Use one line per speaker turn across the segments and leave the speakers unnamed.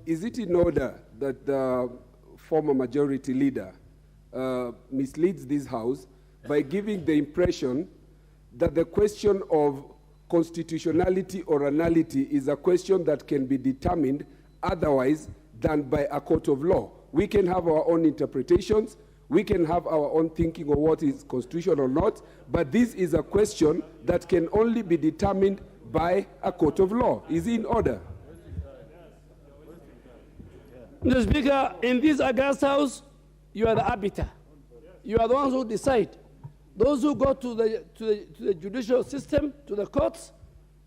Is it in order that the former majority leader misleads this House by giving the impression that the question of constitutionality or orality is a question that can be determined otherwise than by a court of law? We can have our own interpretations, we can have our own thinking of what is constitutional or not, but this is a question that can only be determined by a court of law. Is it in order?
Mr. Speaker, in this August House, you are the arbiter. You are the ones who decide. Those who go to the judicial system, to the courts,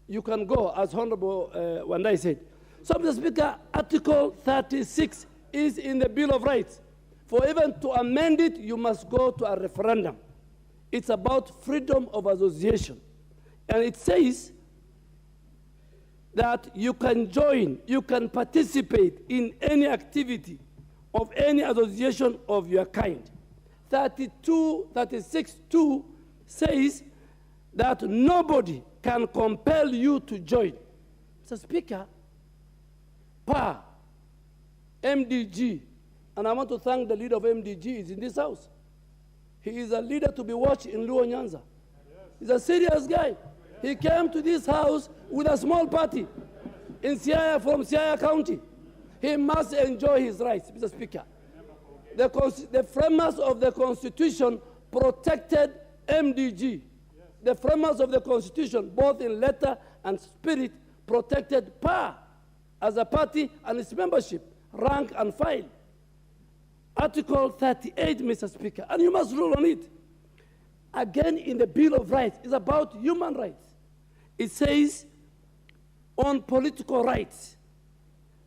you can go, as Honorable Wandai said. So, Mr. Speaker, Article 36 is in the Bill of Rights. For even to amend it, you must go to a referendum. It's about freedom of association. And it says that you can join, you can participate in any activity of any association of your kind. 36(2) says that nobody can compel you to join. Mr. Speaker, PA, MDG, and I want to thank the leader of MDG, is in this House. He is a leader to be watched in Luo Nyanza. He's a serious guy. He came to this House with a small party in Siaya, from Siaya County. He must enjoy his rights, Mr. Speaker. The framers of the Constitution protected MDG. The framers of the Constitution, both in letter and spirit, protected PA as a party and its membership, rank and file. Article 38, Mr. Speaker, and you must rule on it. Again, in the Bill of Rights, it's about human rights. It says on political rights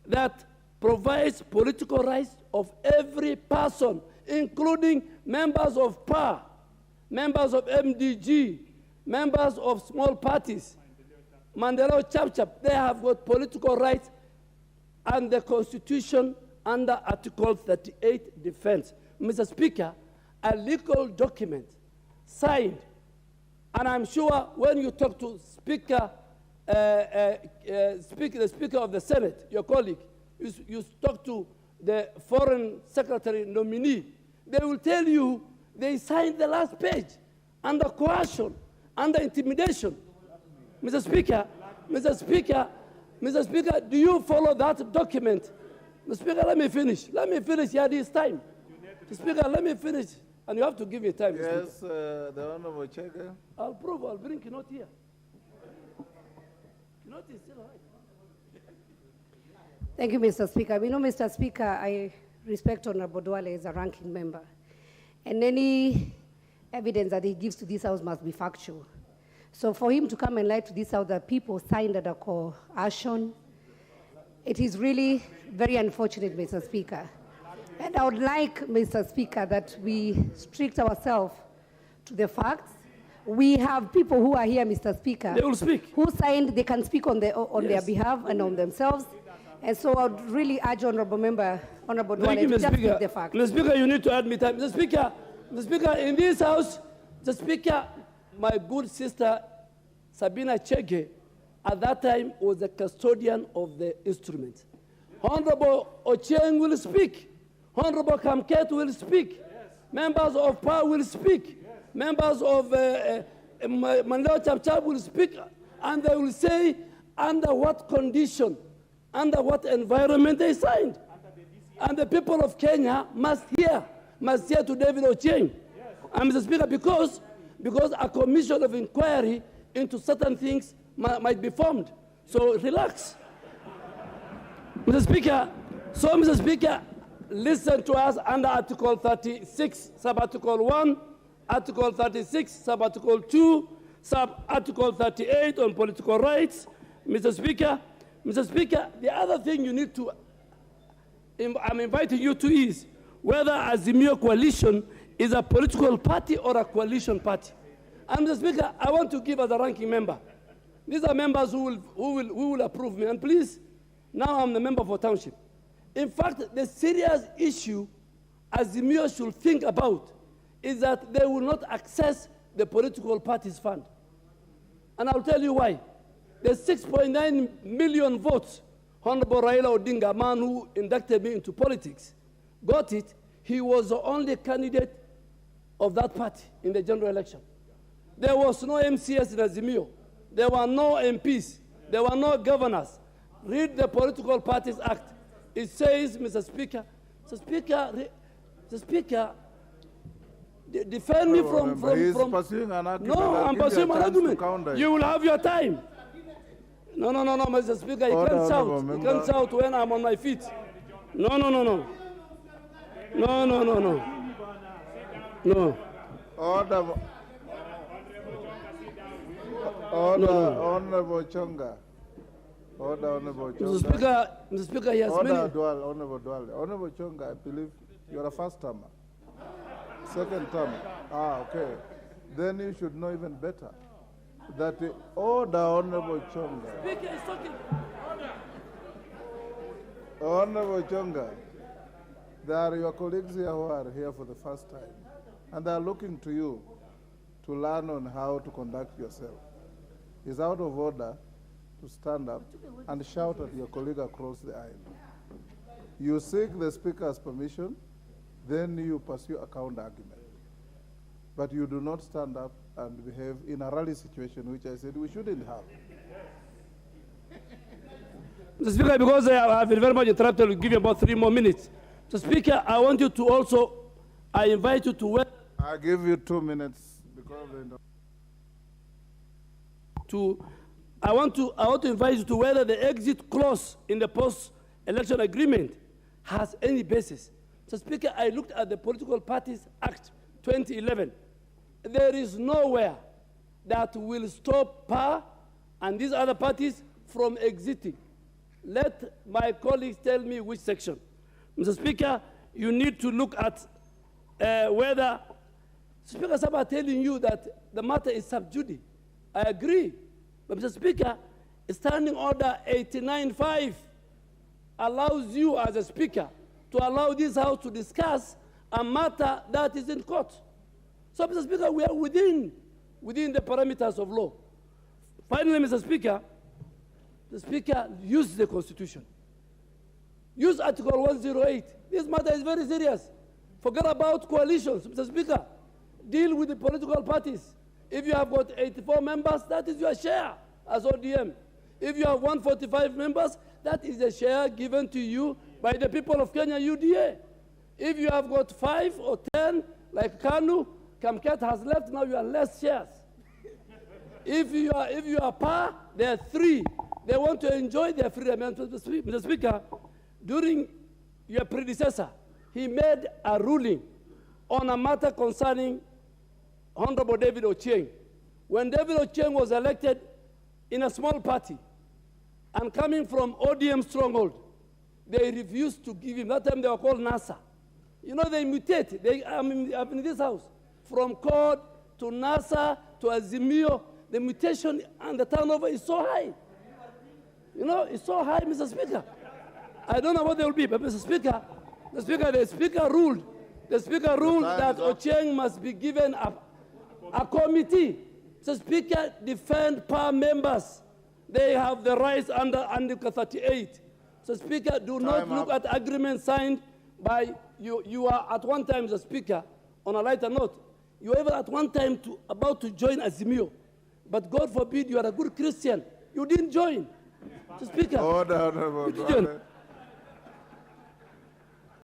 that provides political rights of every person, including members of PA, members of MDG, members of small parties. Mandela Chap, they have got political rights, and the Constitution under Article 38 defense. Mr. Speaker, a legal document signed, and I'm sure when you talk to the Speaker of the Senate, your colleague, you talk to the Foreign Secretary nominee, they will tell you they signed the last page under coercion, under intimidation. Mr. Speaker, do you follow that document? Mr. Speaker, let me finish. Let me finish here this time. Mr. Speaker, let me finish. And you have to give me time.
Yes, the Honorable CHEGE.
I'll prove. I'll bring Kinot here. Kinot is still high.
Thank you, Mr. Speaker. You know, Mr. Speaker, I respect Honorable DUALE as a ranking member. And any evidence that he gives to this House must be factual. So for him to come and lie to this House that people signed under coercion, it is really very unfortunate, Mr. Speaker. And I would like, Mr. Speaker, that we strict ourselves to the facts. We have people who are here, Mr. Speaker.
They will speak.
Who signed, they can speak on their behalf and on themselves. And so I would really urge Honorable Member, Honorable DUALE, to just speak the facts.
Mr. Speaker, you need to add me time. Mr. Speaker, in this House, Mr. Speaker, my good sister, SABINA CHEGE, at that time was the custodian of the instrument. Honorable Ochieng will speak. Honorable Kamket will speak. Yes. Members of PA will speak. Yes. Members of Mandela Chap will speak. And they will say under what condition, under what environment they signed. And the people of Kenya must hear to David Ochieng. Yes. And Mr. Speaker, because a commission of inquiry into certain things might be formed. So relax. Mr. Speaker, listen to us under Article 36, Sub-Article 1, Article 36, Sub-Article 2, Sub-Article 38 on political rights. Mr. Speaker, the other thing you need to, I'm inviting you to is whether Azimio coalition is a political party or a coalition party. And Mr. Speaker, I want to give as a ranking member. These are members who will approve me. And please, now I'm the member for township. In fact, the serious issue Azimio should think about is that they will not access the political party's fund. And I'll tell you why. The 6.9 million votes Honorable Raila Odinga, a man who inducted me into politics, got it, he was the only candidate of that party in the general election. There was no MCS in Azimio. There were no MPs. There were no governors. Read the Political Parties Act. It says, Mr. Speaker, defend me from
pursuing an argument.
No, I'm pursuing an argument. You will have your time. No, Mr. Speaker, you can't shout. You can't shout when I'm on my feet. No.
Honorable Chonga.
Mr. Speaker, he has many.
Honorable DUALE. Honorable Chonga, I believe you're a first termer. Second term. Okay. Then you should know even better that the Honorable Chonga.
Speaker is talking.
Honorable Chonga, there are your colleagues here who are here for the first time, and they are looking to you to learn on how to conduct yourself. It's out of order to stand up and shout at your colleague across the aisle. You seek the Speaker's permission, then you pursue a counter argument. But you do not stand up and behave in a rally situation, which I said we shouldn't have.
Mr. Speaker, because I have been very much interrupted, we'll give you about 3 more minutes. Mr. Speaker, I want you to also, I invite you to
I'll give you 2 minutes because
I want to invite you to whether the exit clause in the post-election agreement has any basis. Mr. Speaker, I looked at the Political Parties Act 2011. There is nowhere that will stop PAR and these other parties from exiting. Let my colleagues tell me which section. Mr. Speaker, you need to look at whether, Speaker, some are telling you that the matter is sub judice. I agree. But Mr. Speaker, Standing Order 89.5 allows you as a Speaker to allow this House to discuss a matter that is in court. So, Mr. Speaker, we are within the parameters of law. Finally, Mr. Speaker, the Speaker used the Constitution. Use Article 108. This matter is very serious. Forget about coalitions, Mr. Speaker. Deal with the political parties. If you have got 84 members, that is your share as ODM. If you have 145 members, that is the share given to you by the people of Kenya, UDA. If you have got 5 or 10, like Kanu, Kamket has left, now you are less shares. If you are PAR, there are 3. They want to enjoy their freedom. Mr. Speaker, during your predecessor, he made a ruling on a matter concerning Honorable David Ochieng. When David Ochieng was elected in a small party and coming from ODM stronghold, they refused to give him. That time they were called NASA. You know, they mutate. I'm in this house. From CORD to NASA to Azimio, the mutation and the turnover is so high. You know, it's so high, Mr. Speaker. I don't know what they will be, but Mr. Speaker, the Speaker ruled that Ochieng must be given a committee. Mr. Speaker, defend PAR members. They have the rights under Article 38. Mr. Speaker, do not look at agreements signed by you. You are at one time, Mr. Speaker, on a lighter note, you were at one time about to join Azimio. But God forbid, you are a good Christian. You didn't join. Mr. Speaker.
Order,